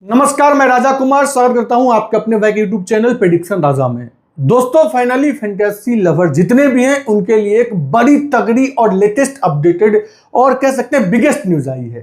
नमस्कार, मैं राजा कुमार स्वागत करता हूं आपके अपने वैक यूट्यूब चैनल प्रेडिक्शन राजा में। दोस्तों, फाइनली फैंटेसी लवर जितने भी हैं उनके लिए एक बड़ी तगड़ी और लेटेस्ट अपडेटेड और कह सकते हैं बिगेस्ट न्यूज आई है।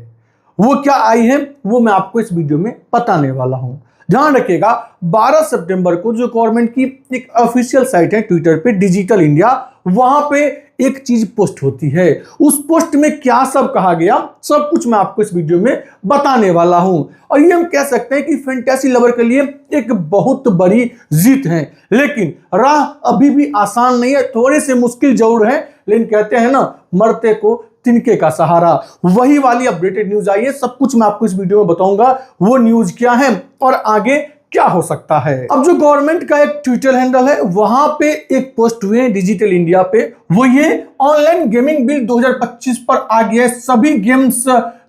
वो क्या आई है वो मैं आपको इस वीडियो में बताने वाला हूं। ध्यान रखिएगा, 12 सितंबर को जो गवर्नमेंट की एक ऑफिशियल साइट है ट्विटर पे डिजिटल इंडिया, वहां पे एक चीज पोस्ट होती है। उस पोस्ट में क्या सब कहा गया, सब कुछ मैं आपको इस वीडियो में बताने वाला हूं। और ये हम कह सकते हैं कि फैंटेसी लवर के लिए एक बहुत बड़ी जीत है। लेकिन राह अभी भी आसान नहीं है, थोड़े से मुश्किल जरूर है, लेकिन कहते हैं ना, मरते को तिनके का सहारा। वही वाली अपडेटेड न्यूज आई है, सब कुछ मैं आपको इस वीडियो में बताऊंगा वो न्यूज क्या है और आगे क्या हो सकता है। अब जो गवर्नमेंट का एक ट्विटर हैंडल है, वहां पे एक पोस्ट हुए हैं डिजिटल इंडिया पे, वो ये ऑनलाइन गेमिंग बिल 2025 पर आ गया है, सभी गेम्स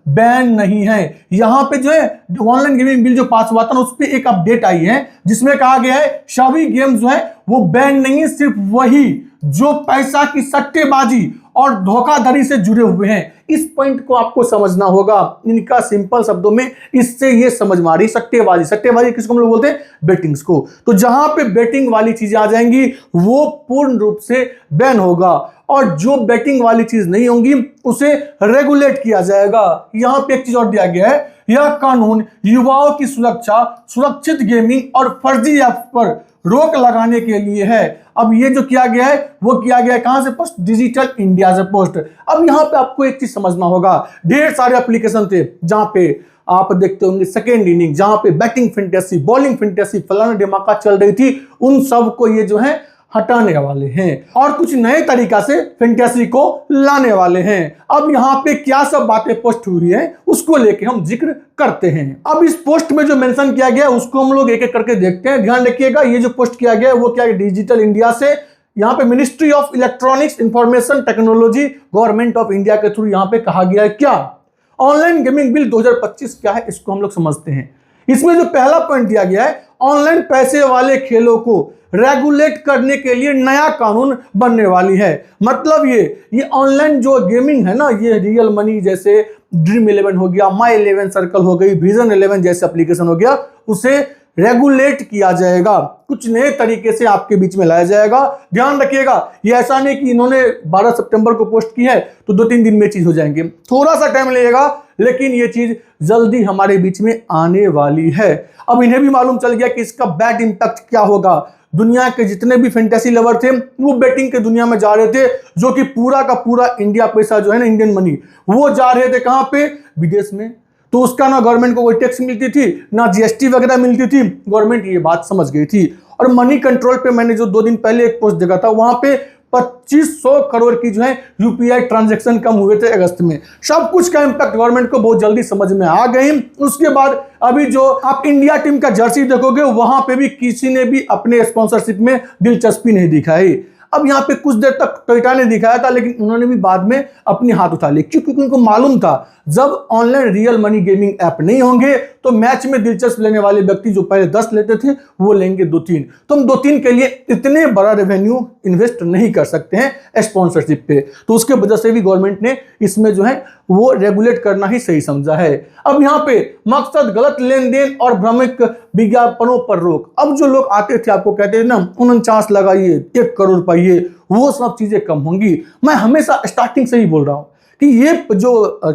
बैन नहीं है। यहां पे जो है ऑनलाइन गेमिंग बिल जो पास हुआ था ना, उस पर एक अपडेट आई है जिसमें कहा गया है सभी गेम्स जो है वो बैन नहीं है, सिर्फ वही जो पैसा की सट्टेबाजी और धोखाधड़ी से जुड़े हुए हैं। इस पॉइंट को आपको समझना होगा। इनका सिंपल शब्दों में इससे ये समझ में आ रही, सट्टेबाजी। सट्टेबाजी किसको हम लोग बोलते हैं? बेटिंग्स को। तो जहां पे बेटिंग वाली चीजें आ जाएंगी वो पूर्ण रूप से बैन होगा, और जो बेटिंग वाली चीज नहीं होंगी उसे रेगुलेट किया जाएगा। यहां पे एक चीज और दिया गया है, यह कानून युवाओं की सुरक्षा, सुरक्षित गेमिंग और फर्जी ऐप्स पर रोक लगाने के लिए है। अब ये जो किया गया है वो किया गया है कहां से पोस्ट? डिजिटल इंडिया से पोस्ट। अब यहां पे आपको एक चीज समझना होगा, ढेर सारे एप्लीकेशन थे जहां पे आप देखते होंगे सेकेंड इनिंग, जहां पे बैटिंग फैंटेसी, बॉलिंग फैंटेसी, फलाना दिमागा चल रही थी, उन सब को ये जो है हटाने वाले हैं और कुछ नए तरीका से फैंटेसी को लाने वाले हैं। अब यहाँ पे क्या सब बातें पोस्ट हुई है उसको लेके हम जिक्र करते हैं। अब इस पोस्ट में जो मेंशन किया गया है उसको हम लोग एक एक करके देखते हैं। ध्यान रखिएगा, ये जो पोस्ट किया गया है वो क्या है? डिजिटल इंडिया से। यहाँ पे ministry of electronics information technology government of India के थ्रू यहाँ पे कहा गया है क्या? ऑनलाइन गेमिंग बिल 2025 क्या है, इसको हम लोग समझते हैं। इसमें जो पहला पॉइंट दिया गया है, ऑनलाइन पैसे वाले खेलों को रेगुलेट करने के लिए नया कानून बनने वाली है। मतलब ये ऑनलाइन जो गेमिंग है ना, ये रियल मनी जैसे ड्रीम 11 हो गया, माई 11 सर्कल हो गई, विजन 11 जैसे एप्लीकेशन हो गया, उसे रेगुलेट किया जाएगा, कुछ नए तरीके से आपके बीच में लाया जाएगा। ध्यान रखिएगा, ये ऐसा नहीं कि इन्होंने 12 सितंबर को पोस्ट की है तो 2-3 दिन में चीज हो जाएंगे, थोड़ा सा टाइम लगेगा, लेकिन ये चीज जल्दी हमारे बीच में आने वाली है। अब इन्हें भी मालूम चल गया कि इसका बैड इंपैक्ट क्या होगा। दुनिया के जितने भी फैंटेसी लवर थे वो बेटिंग के दुनिया में जा रहे थे, जो कि पूरा का पूरा इंडिया पैसा जो है ना, इंडियन मनी, वो जा रहे थे कहां पे? विदेश में। तो उसका ना गवर्नमेंट को कोई टैक्स मिलती थी, ना जीएसटी वगैरह मिलती थी। गवर्नमेंट ये बात समझ गई थी। और मनी कंट्रोल पे मैंने जो 2 दिन पहले एक पोस्ट देखा था, वहां पे 2500 करोड़ की जो है यूपीआई ट्रांजैक्शन कम हुए थे अगस्त में। सब कुछ का इंपैक्ट गवर्नमेंट को बहुत जल्दी समझ में आ गई। उसके बाद अभी जो आप इंडिया टीम का जर्सी देखोगे, वहां पे भी किसी ने भी अपने स्पॉन्सरशिप में दिलचस्पी नहीं दिखाई। अब यहाँ पे कुछ देर तक टोयोटा ने दिखाया था, लेकिन उन्होंने भी बाद में अपनी हाथ उठा ली, क्योंकि उनको मालूम था जब online real money gaming app नहीं होंगे तो मैच में दिलचस्प लेने वाले व्यक्ति जो पहले 10 लेते थे वो लेंगे 2-3। तो हम 2-3 के लिए इतने बड़ा रेवेन्यू इन्वेस्ट नहीं कर सकते हैं स्पॉन्सरशिप पे। तो उसके वजह से भी गवर्नमेंट ने इसमें जो है वो रेगुलेट करना ही सही समझा है। अब यहाँ पे मकसद गलत लेन देन और भ्रामक विज्ञापनों पर रोक। अब जो लोग आते थे आपको कहते थे ना 49 लगाइए, 1 करोड़ पाइए, वो सब चीजें कम होंगी। मैं हमेशा स्टार्टिंग से ही बोल रहा हूं कि ये जो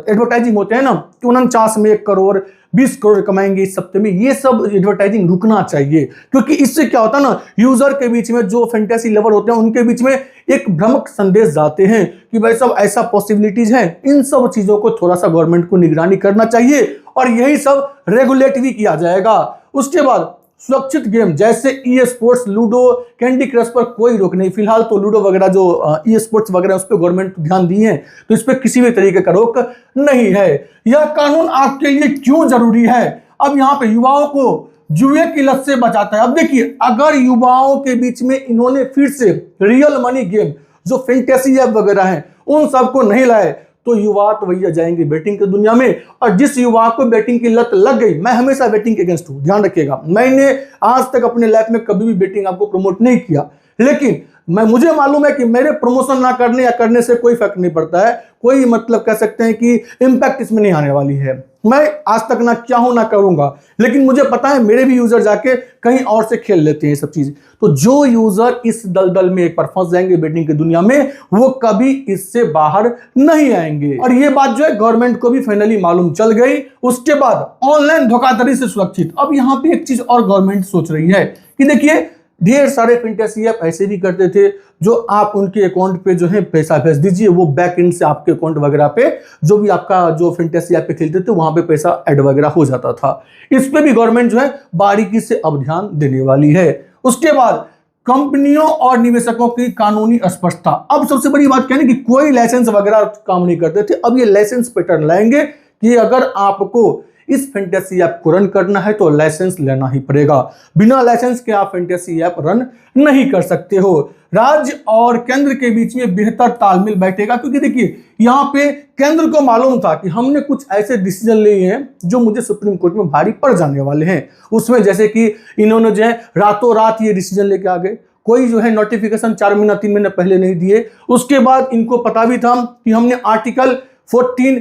एडवर्टाइजिंग होते हैं ना, 49 में 1 करोड़, 20 करोड़ कमाएंगे इस हफ्ते में, ये सब एडवर्टाइजिंग रुकना चाहिए। क्योंकि इससे क्या होता है ना, यूजर के बीच में, जो फैंटेसी लवर होते हैं उनके बीच में एक भ्रामक संदेश जाते हैं कि भाई सब ऐसा पॉसिबिलिटीज है। इन सब चीजों को थोड़ा सा गवर्नमेंट को निगरानी करना चाहिए और यही सब रेगुलेट भी किया जाएगा। उसके बाद सुरक्षित गेम जैसे e sports, ludo, candy crush पर कोई रोक नहीं। फिलहाल तो लूडो वगैरह जो ई स्पोर्ट्स वगैरह उस पर गवर्नमेंट ध्यान दी है, तो इस पर किसी भी तरीके का रोक नहीं है। यह कानून आपके लिए क्यों जरूरी है? अब यहाँ पे युवाओं को जुए की लत से बचाता है। अब देखिए, अगर युवाओं के बीच में इन्होंने फिर से रियल मनी गेम जो फैंटेसी ऐप वगैरह है उन सबको नहीं लाए तो युवा तो भैया जाएंगे बेटिंग की दुनिया में। और जिस युवा को बेटिंग की लत लग गई, मैं हमेशा बेटिंग के अगेंस्ट हूं, ध्यान रखिएगा। मैंने आज तक अपने लाइफ में कभी भी बेटिंग आपको प्रमोट नहीं किया, लेकिन मुझे मालूम है कि मेरे प्रमोशन ना करने या करने से कोई फर्क नहीं पड़ता है, कोई मतलब कह सकते हैं कि इंपैक्ट इसमें नहीं आने वाली है। मैं आज तक ना क्या हूं ना करूंगा, लेकिन मुझे पता है मेरे भी यूजर जाके कहीं और से खेल लेते हैं सब चीज। तो जो यूजर इस दलदल में एक बार फंस जाएंगे बेटिंग की दुनिया में, वो कभी इससे बाहर नहीं आएंगे। और ये बात जो है गवर्नमेंट को भी फाइनली मालूम चल गई। उसके बाद ऑनलाइन धोखाधड़ी से सुरक्षित। अब यहां पे एक चीज और गवर्नमेंट सोच रही है कि देखिए ढेर सारे फिंटेसी ऐप ऐसे भी करते थे जो आप उनके अकाउंट पे जो है पैसा भेज दीजिए, वो बैक एंड से आपके अकाउंट वगैरह पे जो भी आपका जो फिंटेसी ऐप पे खेलते थे वहां पे पैसा ऐड वगैरह हो जाता था। इस पे भी गवर्नमेंट जो है बारीकी से अब ध्यान देने वाली है। उसके बाद कंपनियों और निवेशकों की कानूनी स्पष्टता। अब सबसे बड़ी बात क्या है कि कोई लाइसेंस वगैरह काम नहीं करते थे, अब ये लाइसेंस पैटर्न लाएंगे कि अगर आपको इस फैंटेसी ऐप को रन करना है तो लाइसेंस लेना ही पड़ेगा। बिना लाइसेंस के आप फैंटेसी ऐप रन नहीं कर सकते हो। राज्य और केंद्र के बीच में बेहतर तालमेल बैठेगा, क्योंकि देखिए यहां पे केंद्र को मालूम था कि हमने कुछ ऐसे डिसीजन लिए हैं जो मुझे सुप्रीम कोर्ट में भारी पड़ जाने वाले हैं। उसमें जैसे कि इन्होंने जो है रातों रात ये डिसीजन लेके आ गए, कोई जो है नोटिफिकेशन 4 महीना 3 महीने पहले नहीं दिए। उसके बाद इनको पता भी था कि हमने आर्टिकल 15,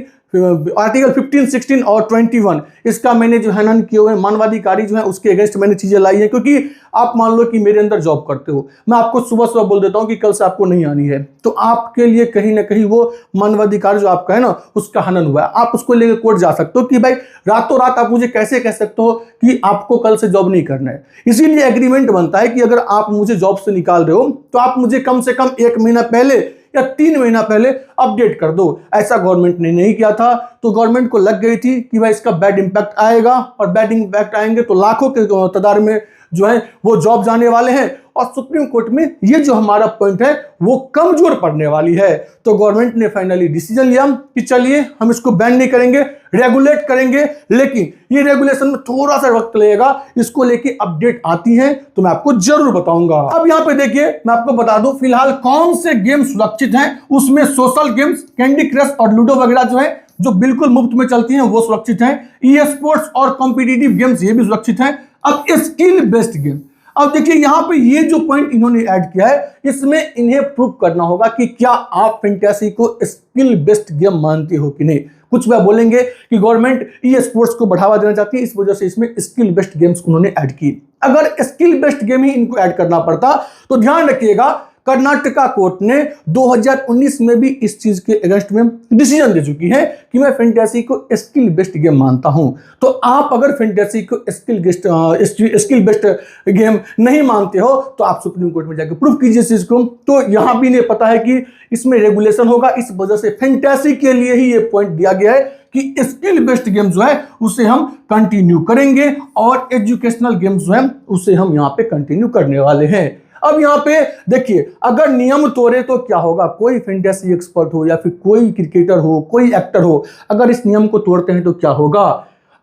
16 और 21 इसका मैंने जो है किए हुए मानवाधिकारी जो है उसके अगेंस्ट मैंने चीजें लाई है। क्योंकि आप मान लो कि मेरे अंदर जॉब करते हो, मैं आपको सुबह सुबह बोल देता हूं कि कल से आपको नहीं आनी है, तो आपके लिए कहीं ना कहीं वो मानवाधिकार जो आपका है ना उसका हनन हुआ है। आप उसको लेकर कोर्ट जा सकते हो कि भाई रातों रात आप मुझे कैसे कह सकते हो कि आपको कल से जॉब नहीं करना है। इसीलिए एग्रीमेंट बनता है कि अगर आप मुझे जॉब से निकाल रहे हो तो आप मुझे कम से कम 1 महीना पहले या 3 महीना पहले अपडेट कर दो। ऐसा गवर्नमेंट ने नहीं किया था, तो गवर्नमेंट को लग गई थी कि भाई इसका बैड इंपैक्ट आएगा, और बैड इंपैक्ट आएंगे तो लाखों के तादाद में जो है वो जॉब जाने वाले हैं, और सुप्रीम कोर्ट में ये जो हमारा पॉइंट है वो कमजोर पड़ने वाली है। तो गवर्नमेंट ने फाइनली डिसीजन लिया कि चलिए हम इसको बैन नहीं करेंगे, रेगुलेट करेंगे, लेकिन ये रेगुलेशन में थोड़ा सा वक्त लगेगा। इसको लेके अपडेट आती है तो मैं आपको जरूर बताऊंगा। अब यहां पे देखिए मैं आपको बता दूं फिलहाल कौन से गेम सुरक्षित हैं। उसमें सोशल गेम्स कैंडी क्रश और लूडो वगैरह जो है जो बिल्कुल मुफ्त में चलती हैं वो सुरक्षित हैं। ई स्पोर्ट्स और कॉम्पिटिटिव गेम्स ये भी सुरक्षित हैं। अब स्किल बेस्ड गेम, अब देखिए यहां पे ये जो पॉइंट इन्होंने ऐड किया है इसमें इन्हें प्रूव करना होगा कि क्या आप फैंटेसी को स्किल बेस्ड गेम मानते हो कि नहीं। कुछ वह बोलेंगे कि गवर्नमेंट ई स्पोर्ट्स को बढ़ावा देना चाहती है, इस वजह से इसमें स्किल बेस्ड गेम्स उन्होंने ऐड की। अगर स्किल बेस्ड गेम ही इनको ऐड करना पड़ता तो ध्यान रखिएगा कर्नाटका कोर्ट ने 2019 में भी इस चीज के अगेंस्ट में डिसीजन दे चुकी है कि मैं फैंटेसी को स्किल बेस्ड गेम मानता हूं। तो आप अगर फैंटेसी को स्किल बेस्ड गेम नहीं मानते हो तो आप सुप्रीम कोर्ट में जाकर प्रूफ कीजिए इस चीज को। तो यहां भी इन्हें पता है कि इसमें रेगुलेशन होगा, इस वजह से फैंटेसी के लिए ही ये पॉइंट दिया गया है कि स्किल बेस्ड गेम जो है उसे हम कंटिन्यू करेंगे, और एजुकेशनल गेम्स जो है उसे हम यहां पे कंटिन्यू करने वाले हैं। अब यहां पे देखिए अगर नियम तोड़े तो क्या होगा। कोई फैंटेसी एक्सपर्ट हो या फिर कोई क्रिकेटर हो, कोई एक्टर हो, अगर इस नियम को तोड़ते हैं तो क्या होगा।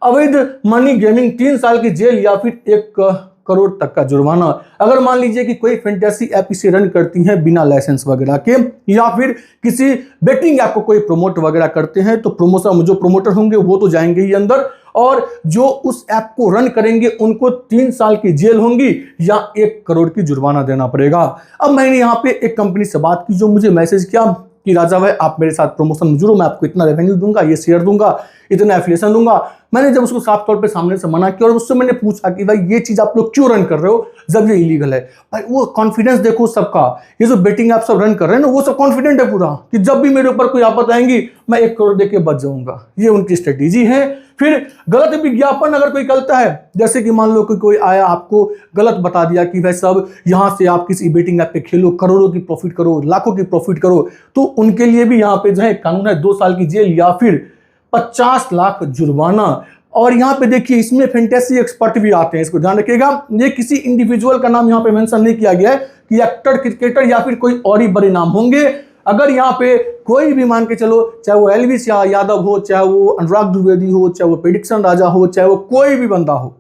अवैध मनी गेमिंग 3 साल की जेल या फिर 1 करोड़ तक का जुर्माना। अगर मान लीजिए कि कोई फैंटेसी ऐप इसे रन करती है बिना लाइसेंस वगैरह के, या फिर किसी बेटिंग ऐप को कोई प्रमोट वगैरह करते हैं, तो प्रमोशन जो प्रमोटर होंगे वो तो जाएंगे ही अंदर, और जो उस ऐप को रन करेंगे उनको 3 साल की जेल होंगी या 1 करोड़ की जुर्माना देना पड़ेगा। अब मैंने यहाँ पे एक कंपनी से बात की जो मुझे मैसेज किया कि राजा भाई आप मेरे साथ प्रमोशन में जुड़ो, मैं आपको इतना रेवेन्यू दूंगा, ये शेयर दूंगा, इतना एफिलिएशन दूंगा। मैंने जब उसको साफ तौर पे सामने से मना किया और उससे मैंने पूछा कि भाई ये चीज आप लोग क्यों रन कर रहे हो जब ये इलीगल है। भाई वो कॉन्फिडेंस देखो सबका, ये जो बेटिंग आप सब रन कर रहे हैं ना वो सब कॉन्फिडेंट है पूरा कि जब भी मेरे ऊपर कोई आफत आएंगी मैं 1 करोड़ देके बच जाऊंगा। ये उनकी स्ट्रेटेजी है। फिर गलत विज्ञापन अगर कोई करता है, जैसे कि मान लो कि कोई आया आपको गलत बता दिया कि भाई सब यहाँ से आप किसी बेटिंग ऐप पे खेलो, करोड़ों की प्रॉफिट करो, लाखों की प्रॉफिट करो, तो उनके लिए भी यहाँ पे जो है कानून है 2 साल की जेल या फिर 50 लाख जुर्माना। और यहाँ पे देखिए इसमें फैंटेसी एक्सपर्ट भी आते हैं, इसको ध्यान रखिएगा। ये किसी इंडिविजुअल का नाम यहाँ पे मेंशन नहीं किया गया है कि एक्टर, क्रिकेटर या फिर कोई और ही बड़े नाम होंगे। अगर यहाँ पे कोई भी मान के चलो, चाहे वो एलविस यादव हो, चाहे वो अनुराग द्विवेदी हो, चाहे वो प्रेडिक्शन राजा हो, चाहे वो कोई भी बंदा हो,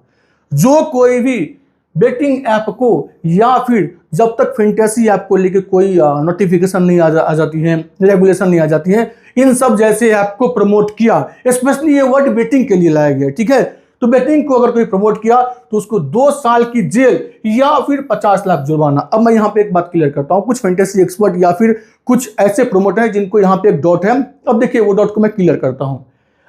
जो कोई भी बेटिंग ऐप को या फिर जब तक फैंटेसी ऐप को लेके कोई नोटिफिकेशन नहीं आ जाती है, रेगुलेशन नहीं आ जाती है, इन सब जैसे ऐप को प्रमोट किया, स्पेशली ये वर्ड बेटिंग के लिए लाया गया, ठीक है। तो बेटिंग को अगर कोई प्रमोट किया तो उसको 2 साल की जेल या फिर 50 लाख जुर्माना। अब मैं यहाँ पे एक बात क्लियर करता हूँ, कुछ फैंटेसी एक्सपर्ट या फिर कुछ ऐसे प्रमोटर हैं जिनको यहाँ पे एक डॉट है। अब देखिए वो डॉट को मैं क्लियर करता हूँ।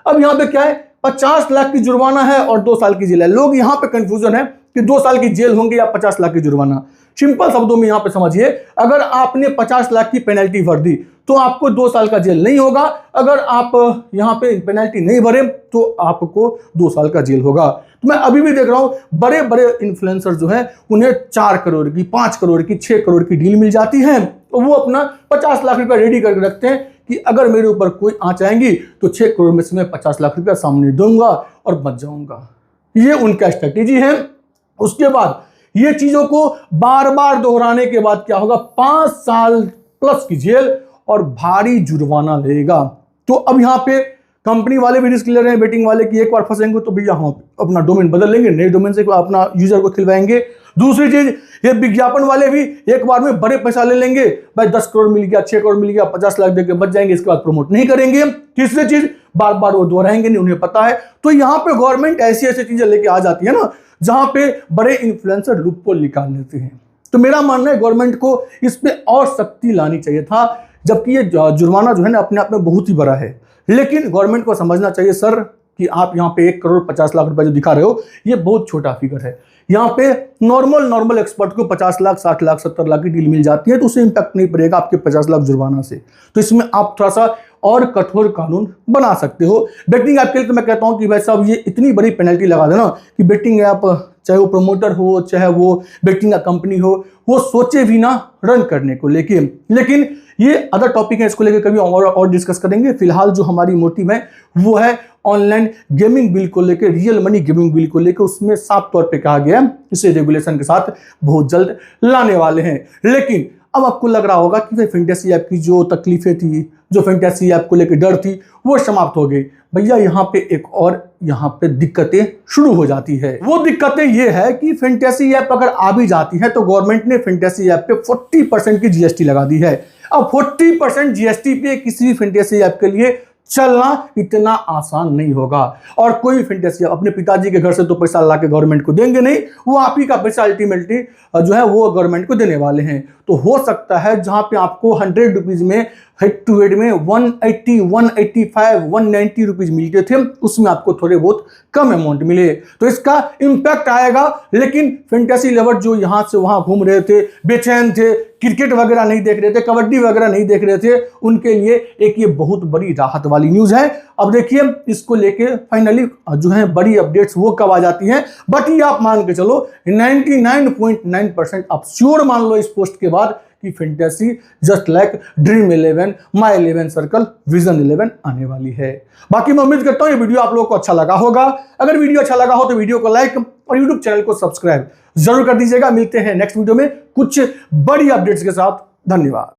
अब यहाँ पे क्या है, 50 लाख की जुर्माना है और 2 साल की जेल है। लोग यहां पे कंफ्यूजन है कि 2 साल की जेल होंगे या 50 लाख की जुर्माना। सिंपल शब्दों में यहां पे समझिए, अगर आपने 50 लाख की पेनल्टी भर दी तो आपको 2 साल का जेल नहीं होगा। अगर आप यहां पे पेनल्टी नहीं भरे तो आपको 2 साल का जेल होगा। तो मैं अभी भी देख रहा हूं बड़े बड़े इन्फ्लुएंसर जो है उन्हें 4 करोड़ की, 5 करोड़ की, 6 करोड़ की डील मिल जाती है, तो वो अपना 50 लाख रुपया रेडी करके रखते हैं कि अगर मेरे ऊपर कोई आंच आएंगी तो 6 करोड़ में से मैं 50 लाख रुपया सामने दूंगा और बच जाऊंगा। ये उनका स्ट्रेटेजी है। उसके बाद ये चीजों को बार बार दोहराने के बाद क्या होगा, 5 साल प्लस की जेल और भारी जुर्माना लगेगा। तो अब यहां पे कंपनी वाले भी रिस्क ले रहे हैं, बेटिंग वाले की एक बार फंसेंगे तो भैया हम अपना डोमेन बदल लेंगे, नए डोमेन से अपना यूजर को खिलवाएंगे। दूसरी चीज, ये विज्ञापन वाले भी एक बार में बड़े पैसा ले लेंगे, भाई 10 करोड़ मिल गया, 6 करोड़ मिल गया, 50 लाख देकर बच जाएंगे, इसके बाद प्रमोट नहीं करेंगे। तीसरी चीज, बार बार वो दोहराएंगे नहीं, उन्हें पता है। तो यहां पे गवर्नमेंट ऐसी ऐसी चीजें लेके आ जाती है ना, जहां पे बड़े इन्फ्लुएंसर लूपहोल निकाल लेते हैं। तो मेरा मानना है गवर्नमेंट को इस पे और सख्ती लानी चाहिए था, जबकि ये जुर्माना जो है ना अपने आप में बहुत ही बड़ा है। लेकिन गवर्नमेंट को समझना चाहिए सर कि आप यहाँ पे 1 करोड़ 50 लाख रुपए जो दिखा रहे हो ये बहुत छोटा फिगर है। यहाँ पे नॉर्मल एक्सपर्ट को 50 लाख, 60 लाख, 70 लाख की डील मिल जाती है, तो उससे इंपैक्ट नहीं पड़ेगा आपके 50 लाख जुर्माना से। तो इसमें आप थोड़ा सा और कठोर कानून बना सकते हो। बेटिंग ऐप के लिए तो मैं कहता हूं कि भाई साहब ये इतनी बड़ी पेनल्टी लगा देना कि बेटिंग ऐप, चाहे वो प्रमोटर हो, चाहे वो बेटिंग कंपनी हो, वो सोचे भी ना रन करने को लेके। लेकिन ये अदर टॉपिक है, इसको लेकर कभी और डिस्कस करेंगे। फिलहाल जो हमारी मोटिव है वो है ऑनलाइन गेमिंग बिल को लेकर, रियल मनी गेमिंग बिल को लेकर। उसमें साफ तौर पे कहा गया है इसे रेगुलेशन के साथ बहुत जल्द लाने वाले हैं। लेकिन अब आपको लग रहा होगा कि भाई फैंटेसी ऐप की जो तकलीफें थी, जो फैंटेसी ऐप को लेकर डर थी, वो समाप्त हो गई। भैया यहाँ पे एक और यहाँ पे दिक्कतें शुरू हो जाती है। वो दिक्कतें ये है कि फैंटेसी ऐप अगर आ भी जाती है तो गवर्नमेंट ने फैंटेसी ऐप पे 40% की जीएसटी लगा दी है। अब 40% जीएसटी पे किसी भी फैंटेसी ऐप के लिए चलना इतना आसान नहीं होगा। और कोई फैंटेसी अपने पिताजी के घर से तो पैसा ला के गवर्नमेंट को देंगे नहीं, वो आप ही का पैसा अल्टीमेटली जो है वो गवर्नमेंट को देने वाले हैं। तो हो सकता है जहां पे आपको 100 रुपीज में हेड टू हेड में 180, 185, 190 रुपीज मिलते थे, उसमें आपको थोड़े बहुत कम अमाउंट मिले। तो इसका इंपैक्ट आएगा। लेकिन फैंटेसी लवर जो यहां से वहां घूम रहे थे, बेचैन थे, क्रिकेट वगैरह नहीं देख रहे थे, कबड्डी वगैरह नहीं देख रहे थे, उनके लिए एक ये बहुत बड़ी राहत वाली न्यूज है। अब देखिए इसको लेके फाइनली जो है बड़ी अपडेट्स वो कब आ जाती हैं। बट ये आप मान के चलो 99.9% आप श्योर मान लो इस पोस्ट के बाद कि फैंटेसी जस्ट लाइक ड्रीम 11, माई 11 सर्कल, विजन 11 आने वाली है। बाकी मैं उम्मीद करता हूं ये वीडियो आप लोगों को अच्छा लगा होगा। अगर वीडियो अच्छा लगा हो तो वीडियो को लाइक और यूट्यूब चैनल को सब्सक्राइब जरूर कर दीजिएगा। मिलते हैं नेक्स्ट वीडियो में कुछ बड़ी अपडेट्स के साथ। धन्यवाद।